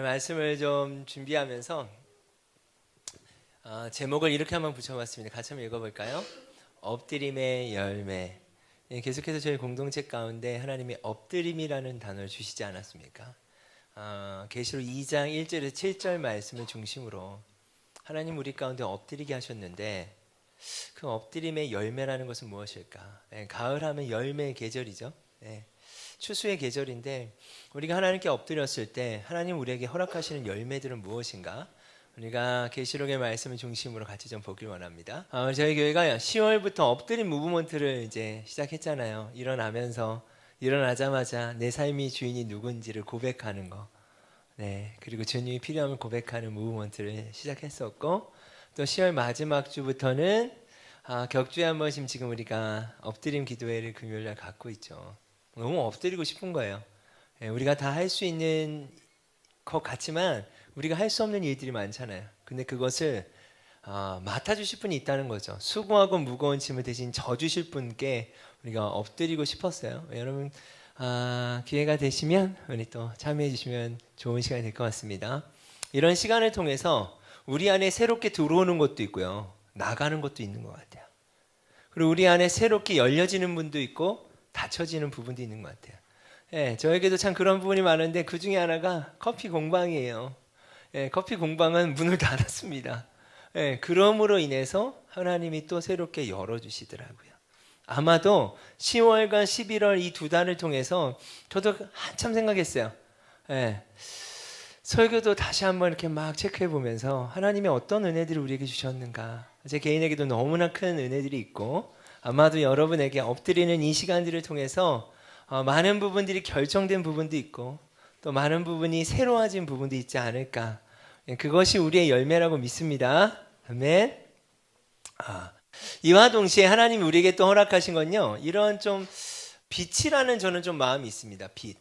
말씀을 좀 준비하면서 제목을 이렇게 한번 붙여봤습니다. 같이 한번 읽어볼까요? 엎드림의 열매. 계속해서 저희 공동체 가운데 하나님이 엎드림이라는 단어를 주시지 않았습니까? 계시록 2장 1절에서 7절 말씀을 중심으로 하나님 우리 가운데 엎드리게 하셨는데 그 엎드림의 열매라는 것은 무엇일까? 가을 하면 열매의 계절이죠. 추수의 계절인데 우리가 하나님께 엎드렸을 때 하나님 우리에게 허락하시는 열매들은 무엇인가? 우리가 계시록의 말씀을 중심으로 같이 좀 보길 원합니다. 저희 교회가 10월부터 엎드림 무브먼트를 이제 시작했잖아요. 일어나자마자 내 삶이 주인이 누군지를 고백하는 거. 그리고 주님이 필요함을 고백하는 무브먼트를 시작했었고 또 10월 마지막 주부터는 격주에 한 번씩 지금 우리가 엎드림 기도회를 금요일날 갖고 있죠. 너무 엎드리고 싶은 거예요. 우리가 다 할 수 있는 것 같지만 우리가 할 수 없는 일들이 많잖아요. 근데 그것을 맡아주실 분이 있다는 거죠. 수고하고 무거운 짐을 대신 져주실 분께 우리가 엎드리고 싶었어요. 여러분 기회가 되시면 우리 또 참여해 주시면 좋은 시간이 될 것 같습니다. 이런 시간을 통해서 우리 안에 새롭게 들어오는 것도 있고요. 나가는 것도 있는 것 같아요. 그리고 우리 안에 새롭게 열려지는 분도 있고 닫혀지는 부분도 있는 것 같아요. 저에게도 참 그런 부분이 많은데 그 중에 하나가 커피 공방이에요. 커피 공방은 문을 닫았습니다. 그럼으로 인해서 하나님이 또 새롭게 열어주시더라고요. 아마도 10월과 11월 이 두 달을 통해서 저도 한참 생각했어요. 설교도 다시 한번 이렇게 막 체크해 보면서 하나님이 어떤 은혜들을 우리에게 주셨는가. 제 개인에게도 너무나 큰 은혜들이 있고 아마도 여러분에게 엎드리는 이 시간들을 통해서 많은 부분들이 결정된 부분도 있고 또 많은 부분이 새로워진 부분도 있지 않을까. 그것이 우리의 열매라고 믿습니다. 아멘. 이와 동시에 하나님이 우리에게 또 허락하신 건요. 이런 좀 빛이라는 저는 좀 마음이 있습니다. 빛.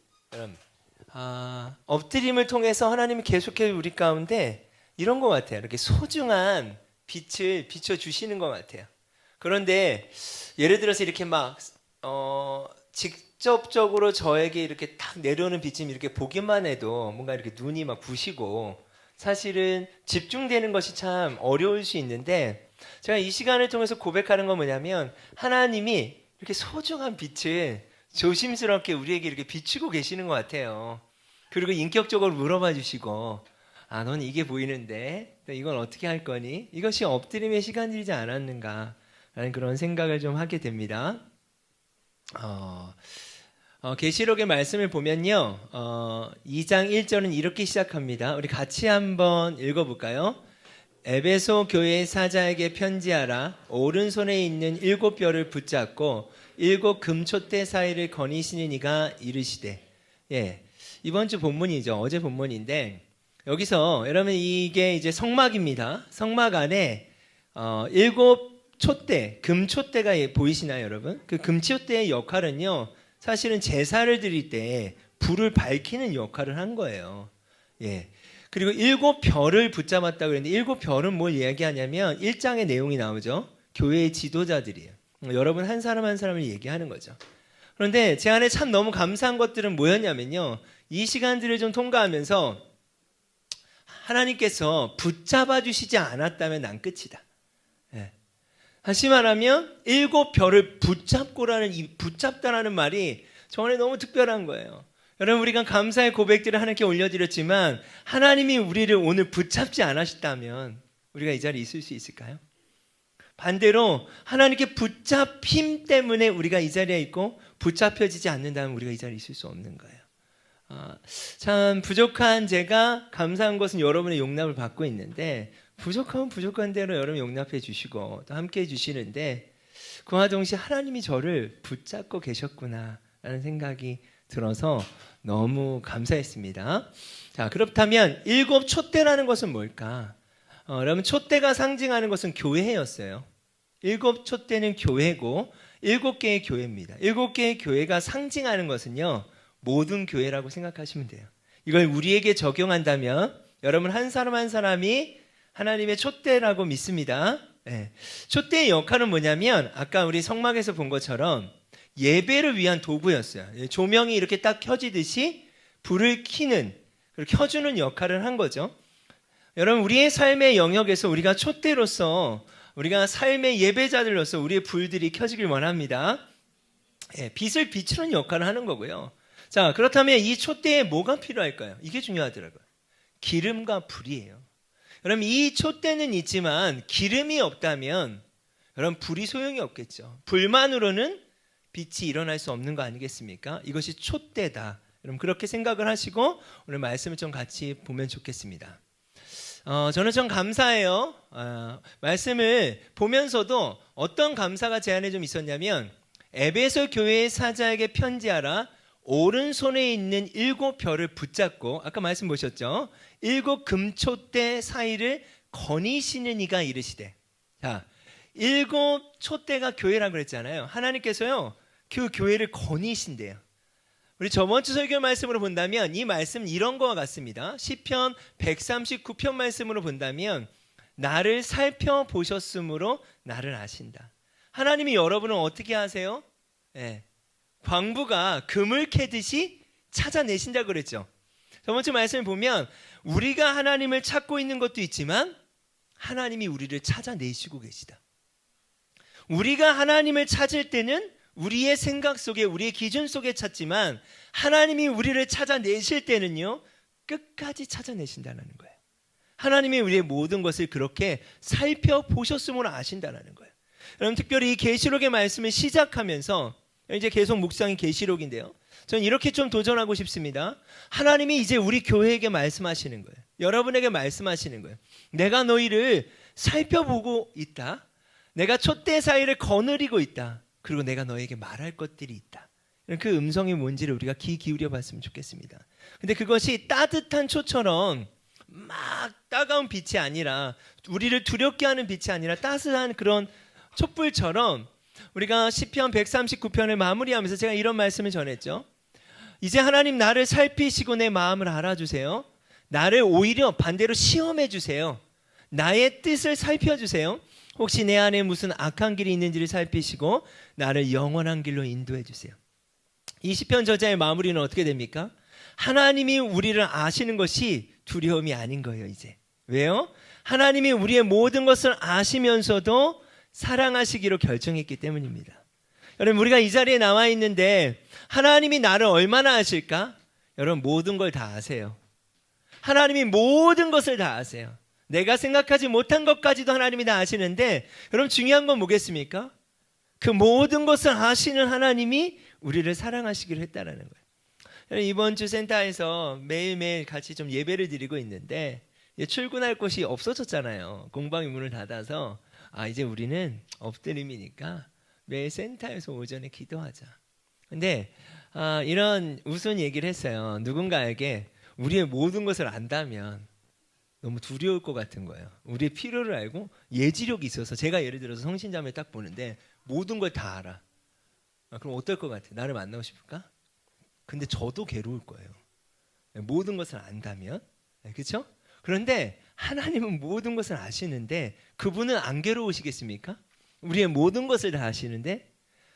엎드림을 통해서 하나님이 계속해서 우리 가운데 이런 것 같아요. 이렇게 소중한 빛을 비춰주시는 것 같아요. 그런데 예를 들어서 이렇게 막 직접적으로 저에게 이렇게 탁 내려오는 빛이 이렇게 보기만 해도 뭔가 이렇게 눈이 막 부시고 사실은 집중되는 것이 참 어려울 수 있는데 제가 이 시간을 통해서 고백하는 건 뭐냐면 하나님이 이렇게 소중한 빛을 조심스럽게 우리에게 이렇게 비추고 계시는 것 같아요. 그리고 인격적으로 물어봐 주시고 넌 이게 보이는데 이건 어떻게 할 거니? 이것이 엎드림의 시간이지 않았는가 라는 그런 생각을 좀 하게 됩니다. 계시록의 말씀을 보면요 2장 1절은 이렇게 시작합니다. 우리 같이 한번 읽어볼까요? 에베소 교회의 사자에게 편지하라. 오른손에 있는 7뼈를 붙잡고 7 금촛대 사이를 거니시는 이가 이르시되. 이번 주 본문이죠. 어제 본문인데 여기서 여러분 이게 이제 성막입니다. 성막 안에 7 촛대, 금촛대가 보이시나요, 여러분? 그 금촛대의 역할은요, 사실은 제사를 드릴 때 불을 밝히는 역할을 한 거예요. 그리고 7 별을 붙잡았다고 그랬는데 7 별은 뭘 이야기하냐면 1장의 내용이 나오죠. 교회의 지도자들이에요. 여러분 한 사람 한 사람을 얘기하는 거죠. 그런데 제 안에 참 너무 감사한 것들은 뭐였냐면요. 이 시간들을 좀 통과하면서 하나님께서 붙잡아 주시지 않았다면 난 끝이다. 다시 말하면 7 별을 붙잡고라는 이 붙잡다라는 말이 저 안에 너무 특별한 거예요. 여러분 우리가 감사의 고백들을 하나님께 올려드렸지만 하나님이 우리를 오늘 붙잡지 않으셨다면 우리가 이 자리에 있을 수 있을까요? 반대로 하나님께 붙잡힘 때문에 우리가 이 자리에 있고 붙잡혀지지 않는다면 우리가 이 자리에 있을 수 없는 거예요. 참 부족한 제가 감사한 것은 여러분의 용납을 받고 있는데 부족하면 부족한 대로 여러분 용납해 주시고 또 함께 해 주시는데 그와 동시에 하나님이 저를 붙잡고 계셨구나 라는 생각이 들어서 너무 감사했습니다. 자, 그렇다면 7 촛대라는 것은 뭘까? 여러분 촛대가 상징하는 것은 교회였어요. 7 촛대는 교회고 7개의 교회입니다. 7개의 교회가 상징하는 것은요 모든 교회라고 생각하시면 돼요. 이걸 우리에게 적용한다면 여러분 한 사람 한 사람이 하나님의 촛대라고 믿습니다. 촛대의 역할은 뭐냐면 아까 우리 성막에서 본 것처럼 예배를 위한 도구였어요. 조명이 이렇게 딱 켜지듯이 불을 켜는 켜주는 역할을 한 거죠. 여러분, 우리의 삶의 영역에서 우리가 촛대로서, 우리가 삶의 예배자들로서 우리의 불들이 켜지길 원합니다. 빛을 비추는 역할을 하는 거고요. 자, 그렇다면 이 촛대에 뭐가 필요할까요? 이게 중요하더라고요. 기름과 불이에요. 여러분, 이 촛대는 있지만 기름이 없다면 여러분, 불이 소용이 없겠죠. 불만으로는 빛이 일어날 수 없는 거 아니겠습니까? 이것이 촛대다. 여러분, 그렇게 생각을 하시고 오늘 말씀을 좀 같이 보면 좋겠습니다. 저는 좀 감사해요. 말씀을 보면서도 어떤 감사가 제 안에 좀 있었냐면, 에베소 교회의 사자에게 편지하라. 오른손에 있는 7 별을 붙잡고, 아까 말씀 보셨죠? 7 금촛대 사이를 거니시는 이가 이르시되. 자, 7 촛대가 교회라고 그랬잖아요. 하나님께서요, 그 교회를 거니신대요. 우리 저번 주 설교 말씀으로 본다면 이 말씀 이런 거와 같습니다. 시편 139편 말씀으로 본다면, 나를 살펴보셨으므로 나를 아신다. 하나님이 여러분을 어떻게 하세요? 광부가 금을 캐듯이 찾아내신다고 그랬죠. 저번 주 말씀을 보면 우리가 하나님을 찾고 있는 것도 있지만 하나님이 우리를 찾아내시고 계시다. 우리가 하나님을 찾을 때는 우리의 생각 속에, 우리의 기준 속에 찾지만 하나님이 우리를 찾아내실 때는요, 끝까지 찾아내신다는 거예요. 하나님이 우리의 모든 것을 그렇게 살펴보셨음으로 아신다는 거예요. 여러분, 특별히 이 계시록의 말씀을 시작하면서, 이제 계속 묵상이 계시록인데요, 저는 이렇게 좀 도전하고 싶습니다. 하나님이 이제 우리 교회에게 말씀하시는 거예요. 여러분에게 말씀하시는 거예요. 내가 너희를 살펴보고 있다. 내가 촛대 사이를 거느리고 있다. 그리고 내가 너에게 말할 것들이 있다. 그 음성이 뭔지를 우리가 귀 기울여 봤으면 좋겠습니다. 근데 그것이 따뜻한 초처럼 막 따가운 빛이 아니라, 우리를 두렵게 하는 빛이 아니라 따스한 그런 촛불처럼, 우리가 시편 139편을 마무리하면서 제가 이런 말씀을 전했죠. 이제 하나님, 나를 살피시고 내 마음을 알아주세요. 나를 오히려 반대로 시험해 주세요. 나의 뜻을 살펴주세요. 혹시 내 안에 무슨 악한 길이 있는지를 살피시고 나를 영원한 길로 인도해 주세요. 이 시편 저자의 마무리는 어떻게 됩니까? 하나님이 우리를 아시는 것이 두려움이 아닌 거예요, 이제. 왜요? 하나님이 우리의 모든 것을 아시면서도 사랑하시기로 결정했기 때문입니다. 여러분, 우리가 이 자리에 나와 있는데 하나님이 나를 얼마나 아실까? 여러분, 모든 걸 다 아세요. 하나님이 모든 것을 다 아세요. 내가 생각하지 못한 것까지도 하나님이 다 아시는데, 여러분, 중요한 건 뭐겠습니까? 그 모든 것을 아시는 하나님이 우리를 사랑하시기로 했다는 거예요. 이번 주 센터에서 매일매일 같이 좀 예배를 드리고 있는데, 출근할 곳이 없어졌잖아요. 공방이 문을 닫아서 이제 우리는 엎드림이니까 매일 센터에서 오전에 기도하자. 근데 이런 우스운 얘기를 했어요. 누군가에게 우리의 모든 것을 안다면 너무 두려울 것 같은 거예요. 우리의 필요를 알고 예지력이 있어서, 제가 예를 들어서 성신자매 딱 보는데 모든 걸 다 알아. 그럼 어떨 것 같아요? 나를 만나고 싶을까? 근데 저도 괴로울 거예요. 모든 것을 안다면. 그렇죠? 그런데 하나님은 모든 것을 아시는데 그분은 안 괴로우시겠습니까? 우리의 모든 것을 다 아시는데,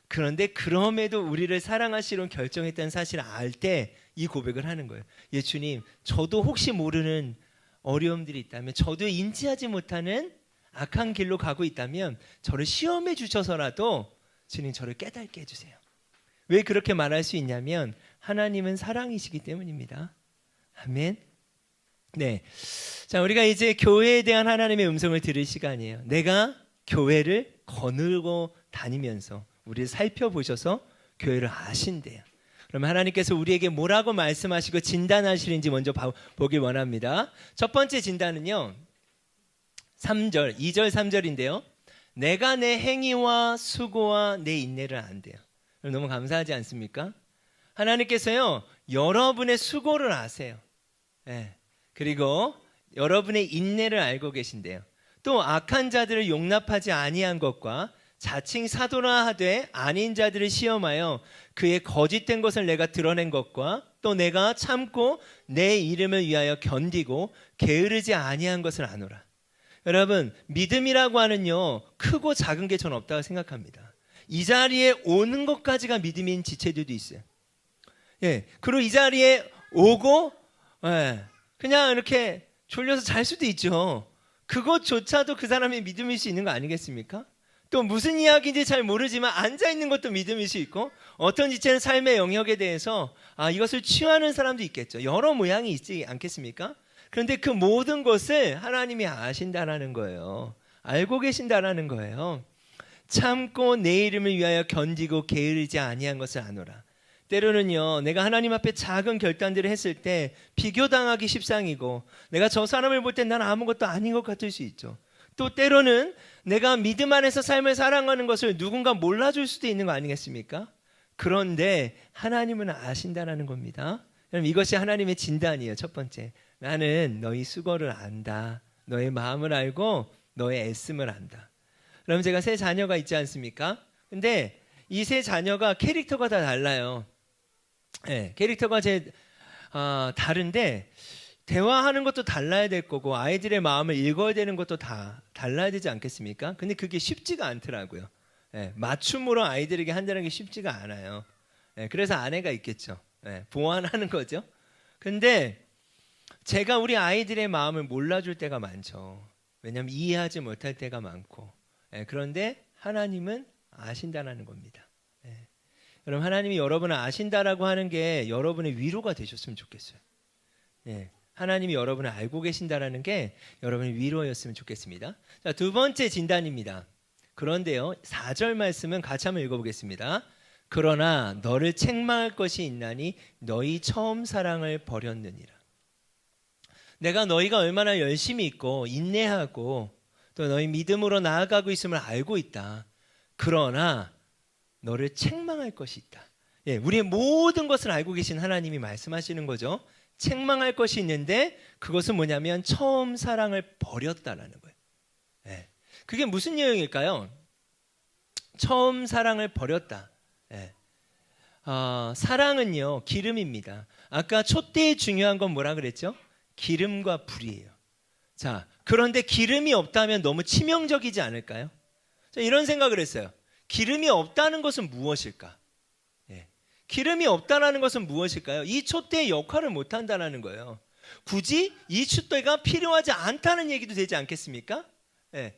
그런데 그럼에도 우리를 사랑하시려 결정했다는 사실을 알 때 이 고백을 하는 거예요. 주님, 저도 혹시 모르는 어려움들이 있다면, 저도 인지하지 못하는 악한 길로 가고 있다면 저를 시험해 주셔서라도 주님, 저를 깨닫게 해주세요. 왜 그렇게 말할 수 있냐면 하나님은 사랑이시기 때문입니다. 아멘. 네, 자, 우리가 이제 교회에 대한 하나님의 음성을 들을 시간이에요. 내가 교회를 거느리고 다니면서 우리를 살펴보셔서 교회를 아신대요. 그러면 하나님께서 우리에게 뭐라고 말씀하시고 진단하시는지 먼저 보길 원합니다. 첫 번째 진단은요, 3절, 2절 3절인데요. 내가 내 행위와 수고와 내 인내를 안대요. 너무 감사하지 않습니까? 하나님께서요, 여러분의 수고를 아세요. 그리고 여러분의 인내를 알고 계신대요. 또 악한 자들을 용납하지 아니한 것과 자칭 사도라 하되 아닌 자들을 시험하여 그의 거짓된 것을 내가 드러낸 것과 또 내가 참고 내 이름을 위하여 견디고 게으르지 아니한 것을 아노라. 여러분, 믿음이라고 하는요, 크고 작은 게 전 없다고 생각합니다. 이 자리에 오는 것까지가 믿음인 지체들도 있어요. 그리고 이 자리에 오고 그냥 이렇게 졸려서 잘 수도 있죠. 그것조차도 그 사람의 믿음일 수 있는 거 아니겠습니까? 또 무슨 이야기인지 잘 모르지만 앉아있는 것도 믿음일 수 있고, 어떤 지체는 삶의 영역에 대해서 이것을 취하는 사람도 있겠죠. 여러 모양이 있지 않겠습니까? 그런데 그 모든 것을 하나님이 아신다라는 거예요. 알고 계신다라는 거예요. 참고 내 이름을 위하여 견디고 게으르지 아니한 것을 아노라. 때로는요, 내가 하나님 앞에 작은 결단들을 했을 때 비교당하기 십상이고, 내가 저 사람을 볼 때 난 아무것도 아닌 것 같을 수 있죠. 또 때로는 내가 믿음 안에서 삶을 살아가는 것을 누군가 몰라줄 수도 있는 거 아니겠습니까? 그런데 하나님은 아신다라는 겁니다. 그럼 이것이 하나님의 진단이에요. 첫 번째, 나는 너희 수고를 안다. 너의 마음을 알고 너의 애씀을 안다. 그럼 제가 세 자녀가 있지 않습니까? 근데 이 세 자녀가 캐릭터가 다 달라요. 네, 캐릭터가 다른데 대화하는 것도 달라야 될 거고, 아이들의 마음을 읽어야 되는 것도 다 달라야 되지 않겠습니까? 근데 그게 쉽지가 않더라고요. 네, 맞춤으로 아이들에게 한다는 게 쉽지가 않아요. 네, 그래서 아내가 있겠죠. 네, 보완하는 거죠. 근데 제가 우리 아이들의 마음을 몰라줄 때가 많죠. 왜냐하면 이해하지 못할 때가 많고. 네, 그런데 하나님은 아신다는 겁니다. 네. 여러분, 하나님이 여러분을 아신다라고 하는 게 여러분의 위로가 되셨으면 좋겠어요. 네. 하나님이 여러분을 알고 계신다라는 게 여러분의 위로였으면 좋겠습니다. 자, 두 번째 진단입니다. 그런데요, 4절 말씀은 같이 한번 읽어보겠습니다. 그러나 너를 책망할 것이 있나니 너희 처음 사랑을 버렸느니라. 내가 너희가 얼마나 열심히 있고 인내하고 또 너희 믿음으로 나아가고 있음을 알고 있다. 그러나 너를 책망할 것이 있다. 예, 우리의 모든 것을 알고 계신 하나님이 말씀하시는 거죠. 책망할 것이 있는데 그것은 뭐냐면 처음 사랑을 버렸다라는 거예요. 예, 그게 무슨 내용일까요? 처음 사랑을 버렸다. 예. 사랑은요, 기름입니다. 아까 촛대에 중요한 건 뭐라 그랬죠? 기름과 불이에요. 자, 그런데 기름이 없다면 너무 치명적이지 않을까요? 자, 이런 생각을 했어요. 기름이 없다는 것은 무엇일까? 예. 기름이 없다는 것은 무엇일까요? 이 촛대의 역할을 못한다는 거예요. 굳이 이 촛대가 필요하지 않다는 얘기도 되지 않겠습니까? 예.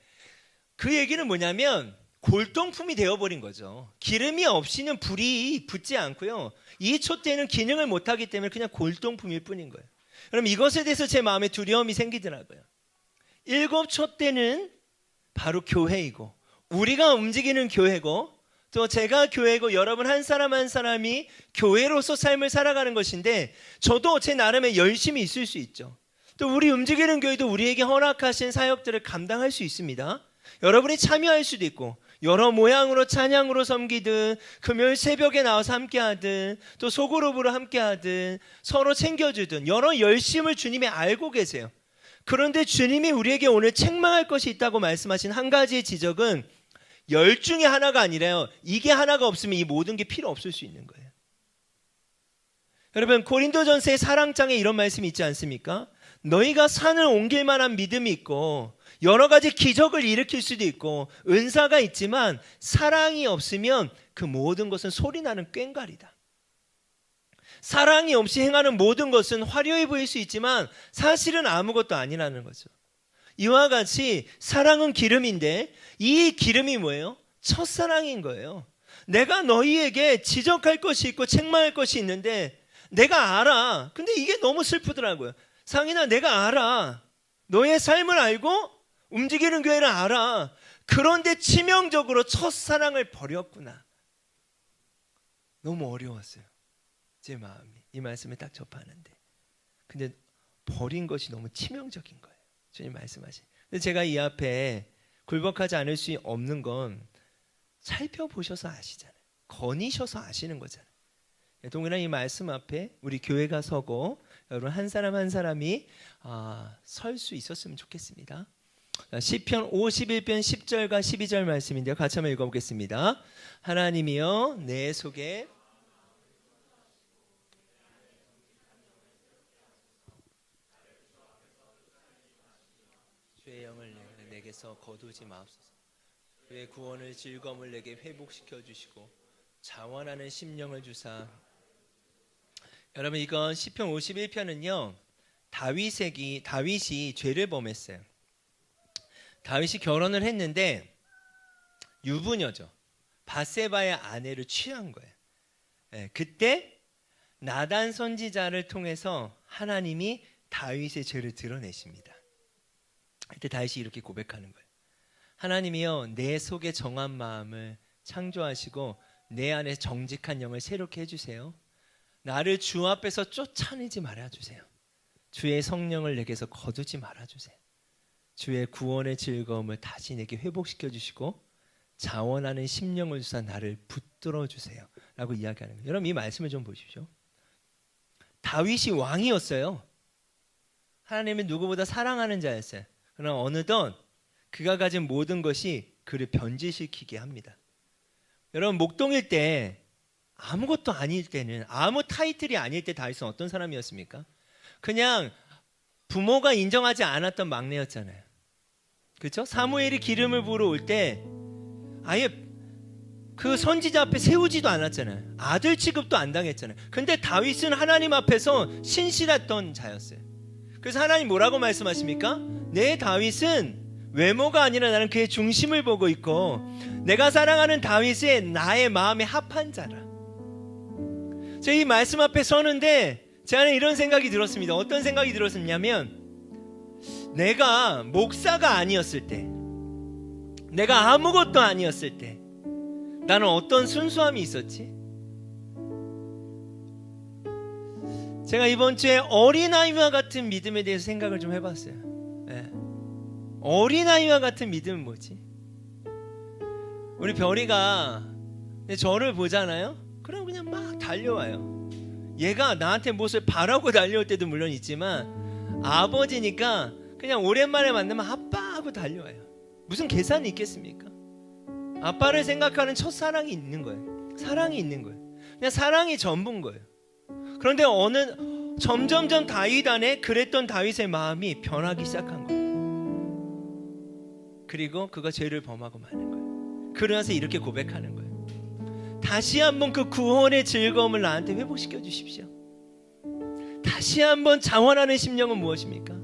그 얘기는 뭐냐면 골동품이 되어버린 거죠. 기름이 없이는 불이 붙지 않고요. 이 촛대는 기능을 못하기 때문에 그냥 골동품일 뿐인 거예요. 그럼 이것에 대해서 제 마음에 두려움이 생기더라고요. 7 촛대는 바로 교회이고, 우리가 움직이는 교회고, 또 제가 교회고 여러분 한 사람 한 사람이 교회로서 삶을 살아가는 것인데, 저도 제 나름의 열심히 있을 수 있죠. 또 우리 움직이는 교회도 우리에게 허락하신 사역들을 감당할 수 있습니다. 여러분이 참여할 수도 있고, 여러 모양으로 찬양으로 섬기든, 금요일 새벽에 나와서 함께하든, 또 소그룹으로 함께하든, 서로 챙겨주든 여러 열심을 주님이 알고 계세요. 그런데 주님이 우리에게 오늘 책망할 것이 있다고 말씀하신 한 가지의 지적은 10 중에 하나가 아니라요, 이게 하나가 없으면 이 모든 게 필요 없을 수 있는 거예요. 여러분, 고린도전서의 사랑장에 이런 말씀이 있지 않습니까? 너희가 산을 옮길 만한 믿음이 있고 여러 가지 기적을 일으킬 수도 있고 은사가 있지만 사랑이 없으면 그 모든 것은 소리나는 꽹과리다. 사랑이 없이 행하는 모든 것은 화려해 보일 수 있지만 사실은 아무것도 아니라는 거죠. 이와 같이 사랑은 기름인데 이 기름이 뭐예요? 첫사랑인 거예요. 내가 너희에게 지적할 것이 있고 책망할 것이 있는데 내가 알아. 근데 이게 너무 슬프더라고요. 상인아, 내가 알아. 너의 삶을 알고 움직이는 교회를 알아. 그런데 치명적으로 첫사랑을 버렸구나. 너무 어려웠어요. 제 마음이 이 말씀을 딱 접하는데, 근데 버린 것이 너무 치명적인 거예요. 주님 말씀하신. 근데 제가 이 앞에 굴복하지 않을 수 없는 건 살펴보셔서 아시잖아요. 거니셔서 아시는 거잖아요. 동일한 이 말씀 앞에 우리 교회가 서고 여러분 한 사람 한 사람이 설 수 있었으면 좋겠습니다. 시편 51편 10절과 12절 말씀인데요, 같이 한번 읽어보겠습니다. 하나님이여 내 속에 주의 영을 내게서 거두지 마옵소서. 주의 구원을 즐거움을 내게 회복시켜 주시고 자원하는 심령을 주사. 여러분, 이건 시편 51편은요 다윗이 죄를 범했어요. 다윗이 결혼을 했는데 유부녀죠. 밧세바의 아내를 취한 거예요. 그때 나단 선지자를 통해서 하나님이 다윗의 죄를 드러내십니다. 그때 다윗이 이렇게 고백하는 거예요. 하나님이여, 내 속에 정한 마음을 창조하시고 내 안에 정직한 영을 새롭게 해주세요. 나를 주 앞에서 쫓아내지 말아주세요. 주의 성령을 내게서 거두지 말아주세요. 주의 구원의 즐거움을 다시 내게 회복시켜 주시고 자원하는 심령을 주사 나를 붙들어 주세요 라고 이야기하는 거예요. 여러분, 이 말씀을 좀 보십시오. 다윗이 왕이었어요. 하나님은 누구보다 사랑하는 자였어요. 그러나 어느덧 그가 가진 모든 것이 그를 변질시키게 합니다. 여러분, 목동일 때 아무것도 아닐 때는, 아무 타이틀이 아닐 때 다윗은 어떤 사람이었습니까? 그냥 부모가 인정하지 않았던 막내였잖아요. 그렇죠? 사무엘이 기름을 부으러 올 때 아예 그 선지자 앞에 세우지도 않았잖아요. 아들 취급도 안 당했잖아요. 근데 다윗은 하나님 앞에서 신실했던 자였어요. 그래서 하나님 뭐라고 말씀하십니까? 내 다윗은 외모가 아니라 나는 그의 중심을 보고 있고 내가 사랑하는 다윗은 나의 마음에 합한 자라. 제가 이 말씀 앞에 서는데 제 안에 이런 생각이 들었습니다. 어떤 생각이 들었냐면, 내가 목사가 아니었을 때, 내가 아무것도 아니었을 때 나는 어떤 순수함이 있었지? 제가 이번 주에 어린아이와 같은 믿음에 대해서 생각을 좀 해봤어요. 어린아이와 같은 믿음은 뭐지? 우리 별이가 저를 보잖아요? 그럼 그냥 막 달려와요. 얘가 나한테 무엇을 바라고 달려올 때도 물론 있지만 아버지니까 그냥 오랜만에 만나면 아빠 하고 달려와요. 무슨 계산이 있겠습니까? 아빠를 생각하는 첫사랑이 있는 거예요. 사랑이 있는 거예요. 그냥 사랑이 전부인 거예요. 그런데 점점점 다윗 안에 그랬던 다윗의 마음이 변하기 시작한 거예요. 그리고 그가 죄를 범하고 마는 거예요. 그러면서 이렇게 고백하는 거예요. 다시 한번 그 구원의 즐거움을 나한테 회복시켜 주십시오. 다시 한번 자원하는 심령은 무엇입니까?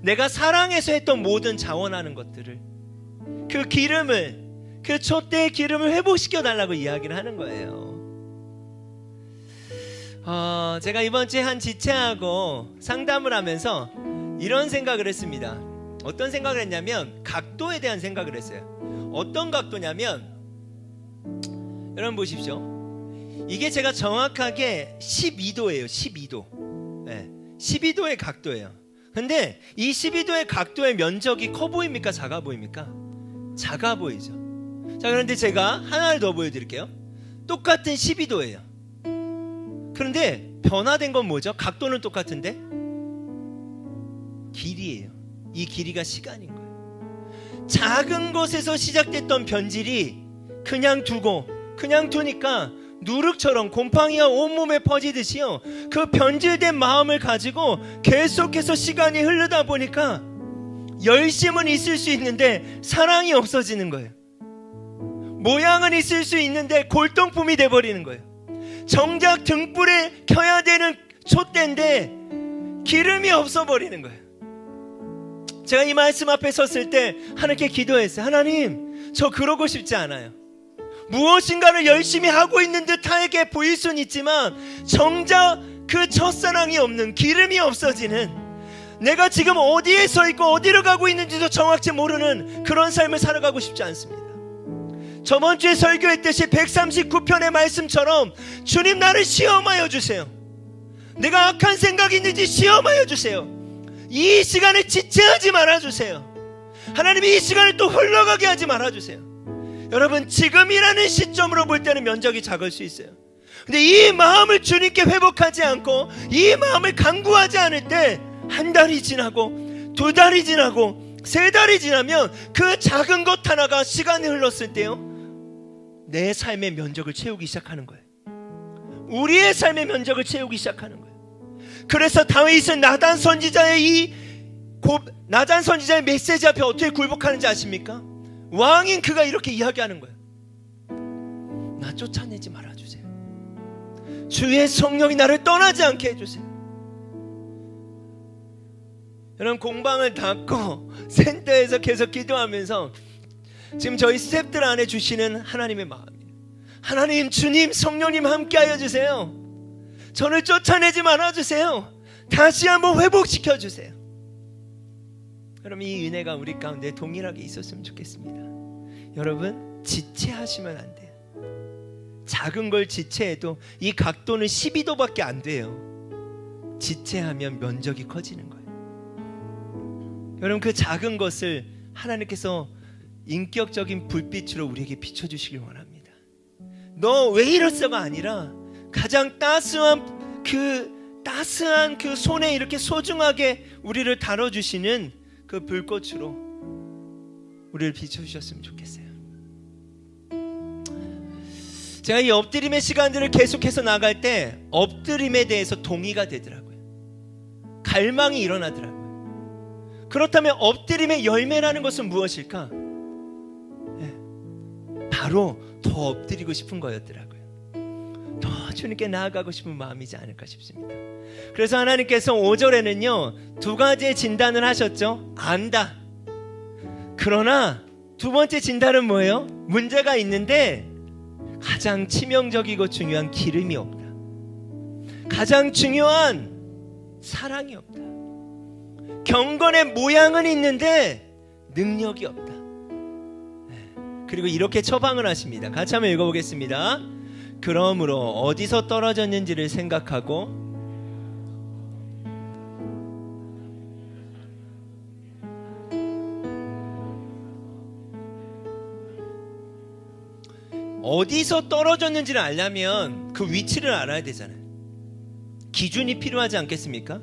내가 사랑해서 했던 모든 자원하는 것들을, 그 기름을, 그 촛대의 기름을 회복시켜 달라고 이야기를 하는 거예요. 제가 이번 주에 한 지체하고 상담을 하면서 이런 생각을 했습니다. 어떤 생각을 했냐면 각도에 대한 생각을 했어요. 어떤 각도냐면, 여러분 보십시오. 이게 제가 정확하게 12도예요. 12도. 12도의 각도예요. 근데 이 12도의 각도의 면적이 커 보입니까? 작아 보입니까? 작아 보이죠. 자, 그런데 제가 하나를 더 보여드릴게요. 똑같은 12도예요. 그런데 변화된 건 뭐죠? 각도는 똑같은데 길이에요. 이 길이가 시간인 거예요. 작은 것에서 시작됐던 변질이 그냥 두니까 누룩처럼 곰팡이가 온몸에 퍼지듯이요, 그 변질된 마음을 가지고 계속해서 시간이 흐르다 보니까 열심은 있을 수 있는데 사랑이 없어지는 거예요. 모양은 있을 수 있는데 골동품이 돼버리는 거예요. 정작 등불에 켜야 되는 촛대인데 기름이 없어버리는 거예요. 제가 이 말씀 앞에 섰을 때 하나님께 기도했어요. 하나님, 저 그러고 싶지 않아요. 무엇인가를 열심히 하고 있는 듯하게 보일 수는 있지만 정작 그 첫사랑이 없는, 기름이 없어지는, 내가 지금 어디에 서 있고 어디로 가고 있는지도 정확히 모르는 그런 삶을 살아가고 싶지 않습니다. 저번 주에 설교했듯이 139편의 말씀처럼 주님, 나를 시험하여 주세요. 내가 악한 생각이 있는지 시험하여 주세요. 이 시간에 지체하지 말아주세요. 하나님, 이 시간을 또 흘러가게 하지 말아주세요. 여러분, 지금이라는 시점으로 볼 때는 면적이 작을 수 있어요. 근데 이 마음을 주님께 회복하지 않고 이 마음을 간구하지 않을 때 한 달이 지나고 2달이 지나고 3달이 지나면 그 작은 것 하나가 시간이 흘렀을 때요, 내 삶의 면적을 채우기 시작하는 거예요. 우리의 삶의 면적을 채우기 시작하는 거예요. 그래서 다윗은 나단 선지자의 메시지 앞에 어떻게 굴복하는지 아십니까? 왕인 그가 이렇게 이야기하는 거예요. 나 쫓아내지 말아주세요. 주의 성령이 나를 떠나지 않게 해주세요. 여러분 공방을 닫고 센터에서 계속 기도하면서 지금 저희 스태프들 안에 주시는 하나님의 마음이에요. 하나님, 주님, 성령님 함께하여 주세요. 저를 쫓아내지 말아주세요. 다시 한번 회복시켜 주세요. 여러분, 이 은혜가 우리 가운데 동일하게 있었으면 좋겠습니다. 여러분, 지체하시면 안 돼요. 작은 걸 지체해도 이 각도는 12도밖에 안 돼요. 지체하면 면적이 커지는 거예요. 여러분, 그 작은 것을 하나님께서 인격적인 불빛으로 우리에게 비춰주시길 원합니다. 너 왜 이랬어가 아니라 가장 따스한 그 손에 이렇게 소중하게 우리를 다뤄주시는 그 불꽃으로 우리를 비춰주셨으면 좋겠어요. 제가 이 엎드림의 시간들을 계속해서 나갈 때 엎드림에 대해서 동의가 되더라고요. 갈망이 일어나더라고요. 그렇다면 엎드림의 열매라는 것은 무엇일까? 바로 더 엎드리고 싶은 거였더라고요. 더 주님께 나아가고 싶은 마음이지 않을까 싶습니다. 그래서 하나님께서 5절에는요 2가지의 진단을 하셨죠. 안다. 그러나 2번째 진단은 뭐예요? 문제가 있는데 가장 치명적이고 중요한 기름이 없다. 가장 중요한 사랑이 없다. 경건의 모양은 있는데 능력이 없다. 그리고 이렇게 처방을 하십니다. 같이 한번 읽어보겠습니다. 그러므로 어디서 떨어졌는지를 생각하고 어디서 떨어졌는지를 알려면 그 위치를 알아야 되잖아요. 기준이 필요하지 않겠습니까?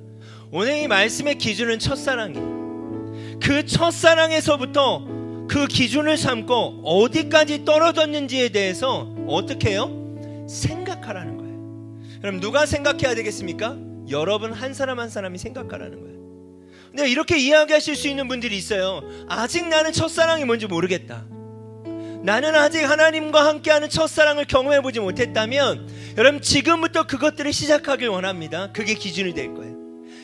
오늘 이 말씀의 기준은 첫사랑이에요. 그 첫사랑에서부터 그 기준을 삼고 어디까지 떨어졌는지에 대해서 어떻게 해요? 생각하라는 거예요. 그럼 누가 생각해야 되겠습니까? 여러분 한 사람 한 사람이 생각하라는 거예요. 근데 이렇게 이야기하실 수 있는 분들이 있어요. 아직 나는 첫사랑이 뭔지 모르겠다. 나는 아직 하나님과 함께하는 첫사랑을 경험해보지 못했다면 여러분 지금부터 그것들을 시작하길 원합니다. 그게 기준이 될 거예요.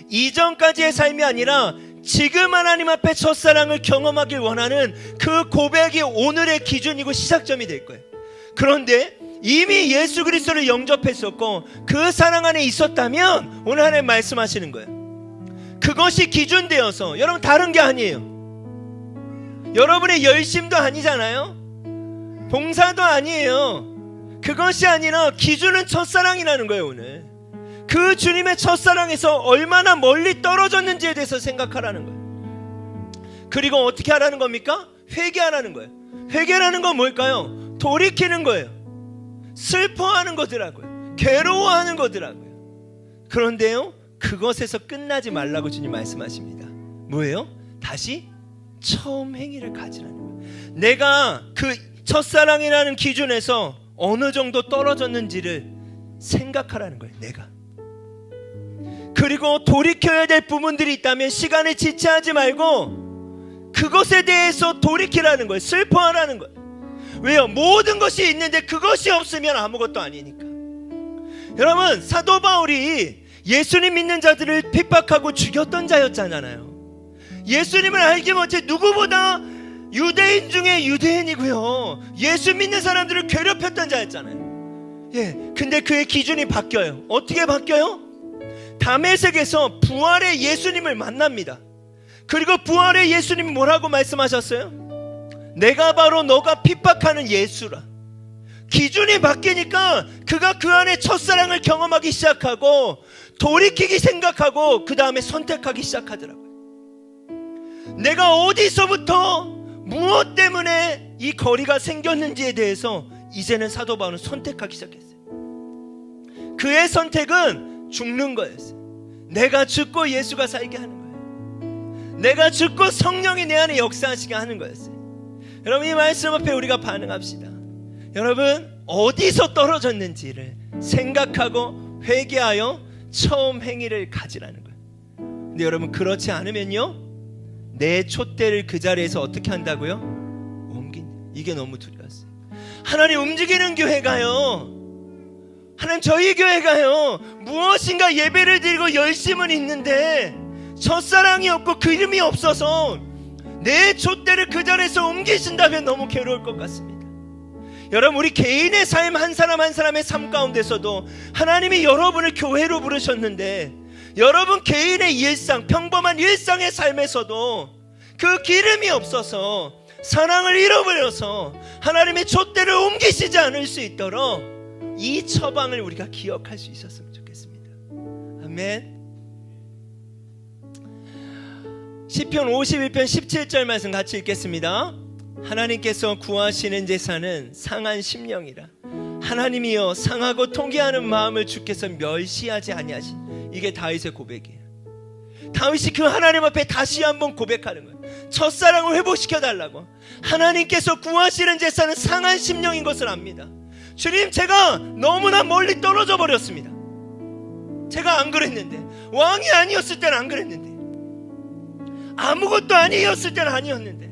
이전까지의 삶이 아니라 지금 하나님 앞에 첫사랑을 경험하길 원하는 그 고백이 오늘의 기준이고 시작점이 될 거예요. 그런데 이미 예수 그리스도를 영접했었고 그 사랑 안에 있었다면 오늘 하나님 말씀하시는 거예요. 그것이 기준되어서 여러분 다른 게 아니에요. 여러분의 열심도 아니잖아요. 봉사도 아니에요. 그것이 아니라 기준은 첫사랑이라는 거예요. 오늘 그 주님의 첫사랑에서 얼마나 멀리 떨어졌는지에 대해서 생각하라는 거예요. 그리고 어떻게 하라는 겁니까? 회개하라는 거예요. 회개라는 건 뭘까요? 돌이키는 거예요. 슬퍼하는 거더라고요. 괴로워하는 거더라고요. 그런데요 그것에서 끝나지 말라고 주님 말씀하십니다. 뭐예요? 다시 처음 행위를 가지라는 거예요. 내가 그 첫사랑이라는 기준에서 어느 정도 떨어졌는지를 생각하라는 거예요. 내가. 그리고 돌이켜야 될 부분들이 있다면 시간을 지체하지 말고 그것에 대해서 돌이키라는 거예요. 슬퍼하라는 거예요. 왜요? 모든 것이 있는데 그것이 없으면 아무것도 아니니까. 여러분 사도 바울이 예수님 믿는 자들을 핍박하고 죽였던 자였잖아요. 예수님을 알기 못해 누구보다 유대인 중에 유대인이고요. 예수 믿는 사람들을 괴롭혔던 자였잖아요. 근데 그의 기준이 바뀌어요. 어떻게 바뀌어요? 다메섹에서 부활의 예수님을 만납니다. 그리고 부활의 예수님이 뭐라고 말씀하셨어요? 내가 바로 너가 핍박하는 예수라. 기준이 바뀌니까 그가 그 안에 첫사랑을 경험하기 시작하고 돌이키기 생각하고 그 다음에 선택하기 시작하더라고요. 내가 어디서부터 무엇 때문에 이 거리가 생겼는지에 대해서 이제는 사도 바울은 선택하기 시작했어요. 그의 선택은 죽는 거였어요. 내가 죽고 예수가 살게 하는 거예요. 내가 죽고 성령이 내 안에 역사하시게 하는 거였어요. 여러분 이 말씀 앞에 우리가 반응합시다. 여러분 어디서 떨어졌는지를 생각하고 회개하여 처음 행위를 가지라는 거예요. 근데 여러분 그렇지 않으면요 내 촛대를 그 자리에서 어떻게 한다고요? 옮긴다. 이게 너무 두려웠어요. 하나님 움직이는 교회가요, 하나님 저희 교회가요 무엇인가 예배를 드리고 열심은 있는데 첫사랑이 없고 기름이 없어서 내 촛대를 그 자리에서 옮기신다면 너무 괴로울 것 같습니다. 여러분, 우리 개인의 삶, 한 사람 한 사람의 삶 가운데서도 하나님이 여러분을 교회로 부르셨는데, 여러분 개인의 일상, 평범한 일상의 삶에서도 그 기름이 없어서 사랑을 잃어버려서 하나님의 촛대를 옮기시지 않을 수 있도록 이 처방을 우리가 기억할 수 있었으면 좋겠습니다. 아멘. 시편 51편 17절 말씀 같이 읽겠습니다. 하나님께서 구하시는 제사는 상한 심령이라. 하나님이여 상하고 통계하는 마음을 주께서 멸시하지 아니하신. 이게 다윗의 고백이에요. 다윗이 그 하나님 앞에 다시 한번 고백하는 거예요. 첫사랑을 회복시켜 달라고. 하나님께서 구하시는 제사는 상한 심령인 것을 압니다. 주님, 제가 너무나 멀리 떨어져 버렸습니다. 제가 안 그랬는데, 왕이 아니었을 때는 안 그랬는데, 아무것도 아니었을 때는 아니었는데,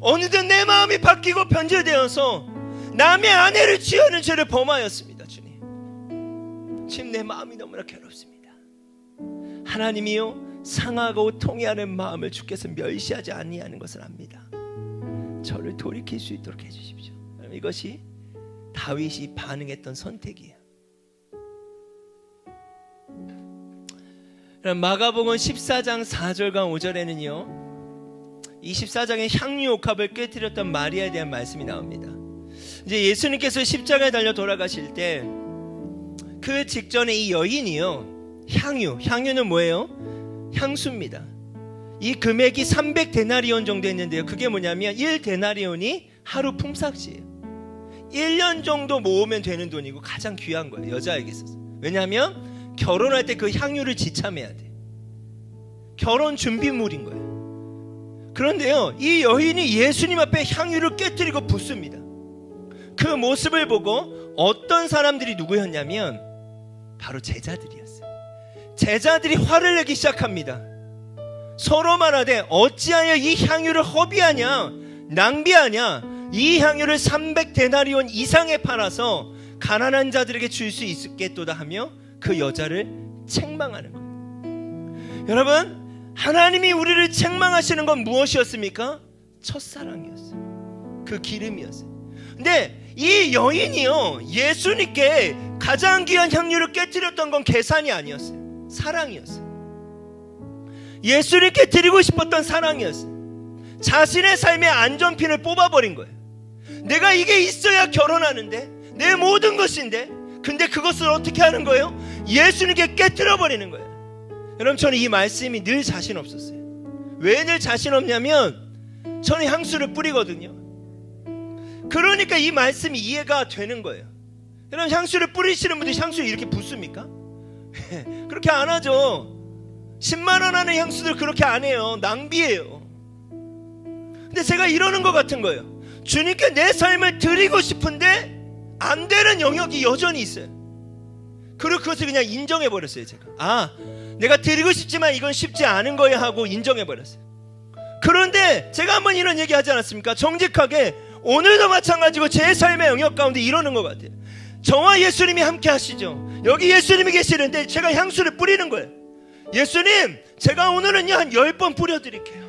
어느덧 내 마음이 바뀌고 변질되어서 남의 아내를 취하는 죄를 범하였습니다. 주님, 지금 내 마음이 너무나 괴롭습니다. 하나님이요, 상하고 통해하는 마음을 주께서 멸시하지 아니하는 것을 압니다. 저를 돌이킬 수 있도록 해주십시오. 이것이 다윗이 반응했던 선택이에요. 마가복음 14장 4절과 5절에는요, 이 14장에 향유 옥합을 깨뜨렸던 마리아에 대한 말씀이 나옵니다. 이제 예수님께서 십자가에 달려 돌아가실 때 그 직전에 이 여인이요, 향유는 뭐예요? 향수입니다. 이 금액이 300데나리온 정도 했는데요, 그게 뭐냐면 1데나리온이 하루 품삯이에요. 1년 정도 모으면 되는 돈이고 가장 귀한 거예요, 여자에게 있어서. 왜냐하면 결혼할 때 그 향유를 지참해야 돼. 결혼 준비물인 거예요. 그런데요, 이 여인이 예수님 앞에 향유를 깨뜨리고 붓습니다. 그 모습을 보고 어떤 사람들이 누구였냐면 바로 제자들이었어요. 제자들이 화를 내기 시작합니다. 서로 말하되 어찌하여 이 향유를 허비하냐, 낭비하냐, 이 향유를 300데나리온 이상에 팔아서 가난한 자들에게 줄 수 있겠도다 하며 그 여자를 책망하는 거예요. 여러분, 하나님이 우리를 책망하시는 건 무엇이었습니까? 첫사랑이었어요. 그 기름이었어요. 근데 이 여인이요, 예수님께 가장 귀한 향유를 깨뜨렸던 건 계산이 아니었어요. 사랑이었어요. 예수님께 드리고 싶었던 사랑이었어요. 자신의 삶의 안전핀을 뽑아버린 거예요. 내가 이게 있어야 결혼하는데, 내 모든 것인데, 근데 그것을 어떻게 하는 거예요? 예수님께 깨뜨려버리는 거예요. 여러분, 저는 이 말씀이 늘 자신 없었어요. 왜 늘 자신 없냐면 저는 향수를 뿌리거든요. 그러니까 이 말씀이 이해가 되는 거예요. 여러분, 향수를 뿌리시는 분들이 향수를 이렇게 붓습니까? 그렇게 안 하죠. 10만 원 하는 향수들 그렇게 안 해요. 낭비예요. 근데 제가 이러는 것 같은 거예요. 주님께 내 삶을 드리고 싶은데 안 되는 영역이 여전히 있어요. 그리고 그것을 그냥 인정해버렸어요. 제가 내가 드리고 싶지만 이건 쉽지 않은 거야 하고 인정해버렸어요. 그런데 제가 한번 이런 얘기 하지 않았습니까? 정직하게 오늘도 마찬가지고 제 삶의 영역 가운데 이러는 것 같아요. 저와 예수님이 함께 하시죠. 여기 예수님이 계시는데 제가 향수를 뿌리는 거예요. 예수님, 제가 오늘은요 한 10번 뿌려드릴게요.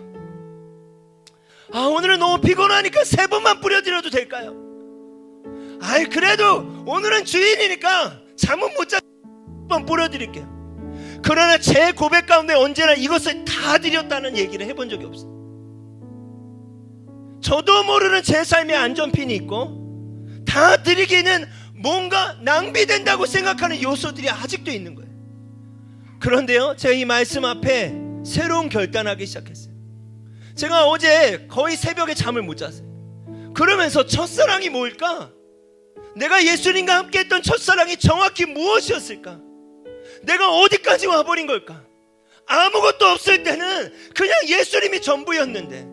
오늘은 너무 피곤하니까 3번만 뿌려드려도 될까요? 그래도 오늘은 주일이니까 잠은 못 자고 10번 뿌려드릴게요. 그러나 제 고백 가운데 언제나 이것을 다 드렸다는 얘기를 해본 적이 없어요. 저도 모르는 제 삶의 안전핀이 있고 다 드리기는 뭔가 낭비된다고 생각하는 요소들이 아직도 있는 거예요. 그런데요, 제가 이 말씀 앞에 새로운 결단하기 시작했어요. 제가 어제 거의 새벽에 잠을 못 잤어요. 그러면서 첫사랑이 뭘까? 내가 예수님과 함께 했던 첫사랑이 정확히 무엇이었을까? 내가 어디까지 와버린 걸까? 아무것도 없을 때는 그냥 예수님이 전부였는데,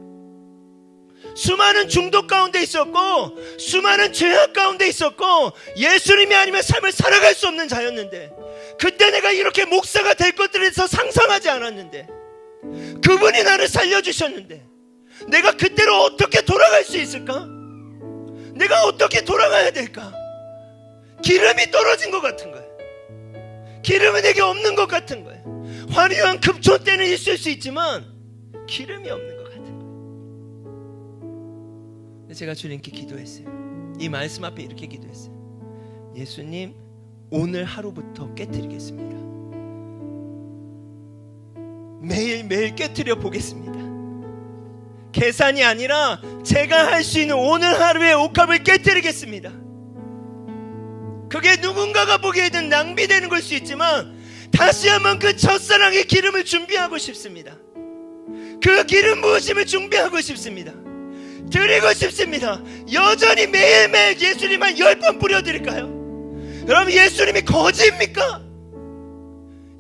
수많은 중독 가운데 있었고 수많은 죄악 가운데 있었고 예수님이 아니면 삶을 살아갈 수 없는 자였는데, 그때 내가 이렇게 목사가 될 것들에 대해서 상상하지 않았는데 그분이 나를 살려주셨는데 내가 그때로 어떻게 돌아갈 수 있을까? 내가 어떻게 돌아가야 될까? 기름이 떨어진 것 같은 거예요. 기름이 내게 없는 것 같은 거예요. 화려한 금초 때는 있을 수 있지만 기름이 없는 것 같은 거예요. 제가 주님께 기도했어요. 이 말씀 앞에 이렇게 기도했어요. 예수님, 오늘 하루부터 깨트리겠습니다. 매일매일 깨트려 보겠습니다. 계산이 아니라 제가 할 수 있는 오늘 하루의 옥합을 깨트리겠습니다. 그게 누군가가 보기에는 낭비되는 걸 수 있지만 다시 한번 그 첫사랑의 기름을 준비하고 싶습니다. 그 기름 부으심을 준비하고 싶습니다. 드리고 싶습니다. 여전히 매일매일 예수님 한 10번 뿌려드릴까요? 여러분, 예수님이 거지입니까?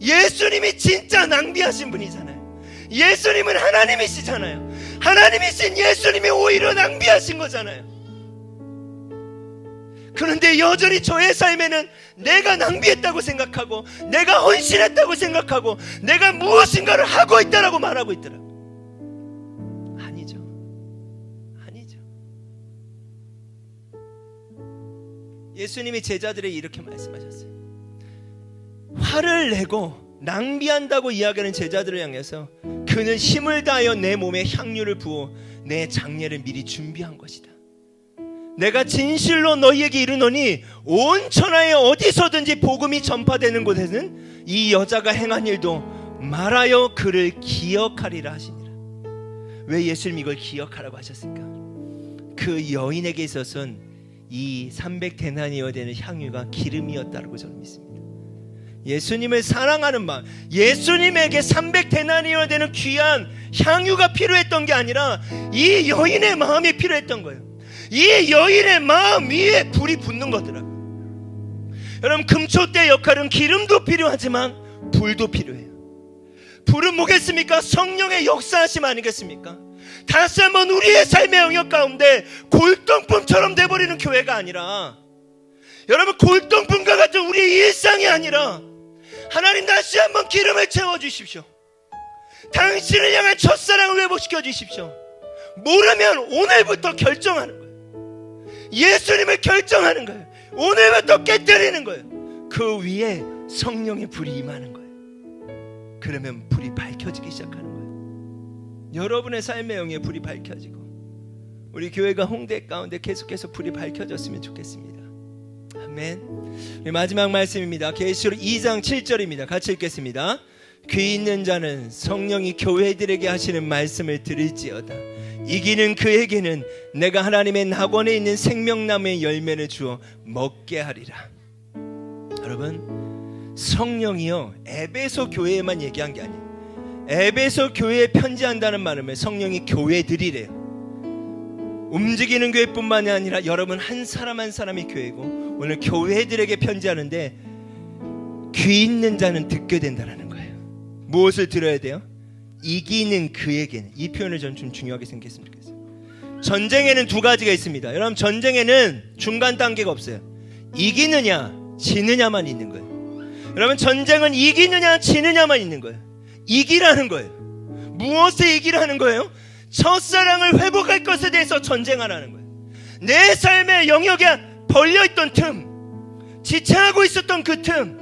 예수님이 진짜 낭비하신 분이잖아요. 예수님은 하나님이시잖아요. 하나님이신 예수님이 오히려 낭비하신 거잖아요. 그런데 여전히 저의 삶에는 내가 낭비했다고 생각하고, 내가 헌신했다고 생각하고, 내가 무엇인가를 하고 있다라고 말하고 있더라고요. 아니죠. 아니죠. 예수님이 제자들에게 이렇게 말씀하셨어요. 화를 내고 낭비한다고 이야기하는 제자들을 향해서 그는 힘을 다하여 내 몸에 향유를 부어 내 장례를 미리 준비한 것이다. 내가 진실로 너희에게 이르노니 온 천하에 어디서든지 복음이 전파되는 곳에는 이 여자가 행한 일도 말하여 그를 기억하리라 하시니라. 왜 예수님이 이걸 기억하라고 하셨을까? 그 여인에게 있어서는 이 300데나리오 되는 향유가 기름이었다고 저는 믿습니다. 예수님을 사랑하는 마음, 예수님에게 300데나리오 되는 귀한 향유가 필요했던 게 아니라 이 여인의 마음이 필요했던 거예요. 이 여인의 마음 위에 불이 붙는 거더라고요. 여러분, 금초대 역할은 기름도 필요하지만 불도 필요해요. 불은 뭐겠습니까? 성령의 역사하심 아니겠습니까? 다시 한번 우리의 삶의 영역 가운데 골동품처럼 돼버리는 교회가 아니라, 여러분, 골동품과 같은 우리의 일상이 아니라 하나님 다시 한번 기름을 채워주십시오. 당신을 향한 첫사랑을 회복시켜 주십시오. 모르면 오늘부터 결정하는 거예요. 예수님을 결정하는 거예요. 오늘부터 깨뜨리는 거예요. 그 위에 성령의 불이 임하는 거예요. 그러면 불이 밝혀지기 시작하는 거예요. 여러분의 삶의 영에 불이 밝혀지고 우리 교회가 홍대 가운데 계속해서 불이 밝혀졌으면 좋겠습니다. 아멘. 마지막 말씀입니다. 계시록 2장 7절입니다. 같이 읽겠습니다. 귀 있는 자는 성령이 교회들에게 하시는 말씀을 들을지어다. 이기는 그에게는 내가 하나님의 낙원에 있는 생명나무의 열매를 주어 먹게 하리라. 여러분, 성령이요, 에베소 교회에만 얘기한 게 아니에요. 에베소 교회에 편지한다는 말은 성령이 교회들이래요. 움직이는 교회뿐만이 아니라 여러분 한 사람 한 사람이 교회고, 오늘 교회들에게 편지하는데 귀 있는 자는 듣게 된다는 거예요. 무엇을 들어야 돼요? 이기는 그에게는. 이 표현을 저는 좀 중요하게 생각했으면 좋겠어요. 전쟁에는 두 가지가 있습니다. 여러분, 전쟁에는 중간 단계가 없어요. 이기느냐 지느냐만 있는 거예요. 여러분, 전쟁은 이기느냐 지느냐만 있는 거예요. 이기라는 거예요. 무엇에 이기라는 거예요? 첫사랑을 회복할 것에 대해서 전쟁하라는 거예요. 내 삶의 영역에 벌려있던 틈, 지체하고 있었던 그 틈,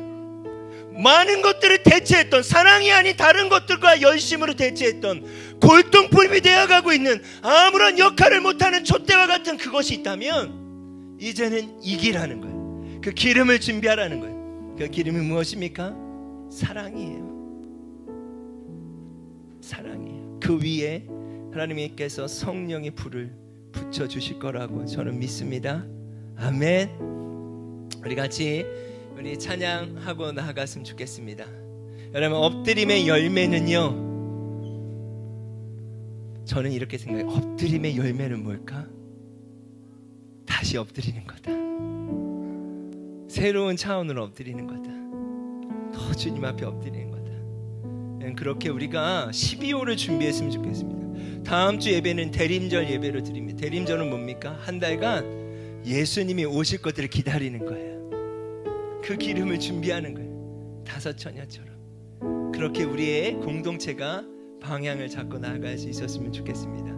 많은 것들을 대체했던, 사랑이 아닌 다른 것들과 열심으로 대체했던 골동품이 되어가고 있는 아무런 역할을 못하는 촛대와 같은 그것이 있다면 이제는 이기라는 거예요. 그 기름을 준비하라는 거예요. 그 기름이 무엇입니까? 사랑이에요. 사랑이에요. 그 위에 하나님께서 성령의 불을 붙여주실 거라고 저는 믿습니다. 아멘. 우리 같이 우리 찬양하고 나아갔으면 좋겠습니다. 여러분, 엎드림의 열매는요, 저는 이렇게 생각해요. 엎드림의 열매는 뭘까? 다시 엎드리는 거다. 새로운 차원으로 엎드리는 거다. 더 주님 앞에 엎드리는 거다. 그렇게 우리가 12호를 준비했으면 좋겠습니다. 다음 주 예배는 대림절 예배로 드립니다. 대림절은 뭡니까? 한 달간 예수님이 오실 것들을 기다리는 거예요. 그 기름을 준비하는 거예요. 다섯 처녀처럼. 그렇게 우리의 공동체가 방향을 잡고 나아갈 수 있었으면 좋겠습니다.